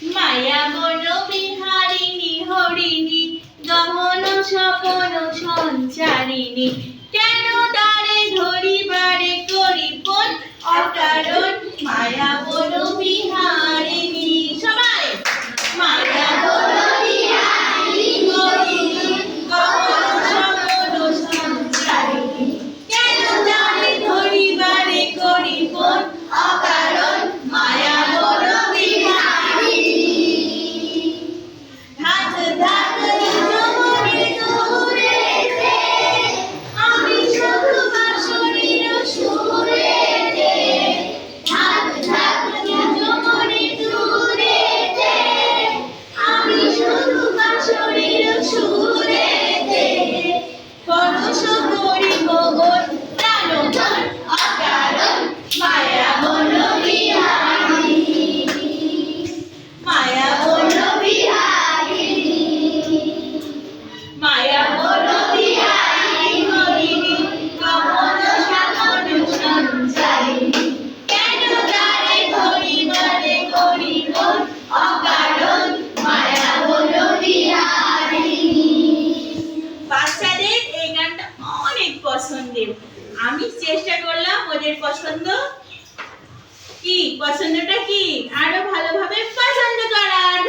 মায়া বন বিহারিণী হরিণী গহন স্বপন সঞ্চারিণী কেন তারে ধরিবারে করিপন অকারণ মায়া বন বিহারিণী সবাই মায়া বন বিহারিণী হরিণী গহন স্বপন সঞ্চারিণী কেন তারে ধরিবারে করিপন অকারণ মায়া বন বিহারিণী ধাক ধাক জমনে দূরেতে আমি শুধু বাঁশরীর সুরেতে ধাক ধাক জমনে দূরেতে আমি শুধু বাঁশরীর সুরেতে পরশ করিব ওর প্রাণপণ অকারণ মায়া বন বিহারিণী মায়া বন বিহারিণী মায়া বন বিহারিণী হরিণী গহন স্বপন সঞ্চারিণী কেন তারে ধরিবারে করিপন অকারণ মায়া বন বিহারিণী। বাচ্চাদের এই গানটা অনেক পছন্দের। আমি চেষ্টা করলাম ওদের পছন্দটা কি আরো ভালোভাবে পছন্দ করার।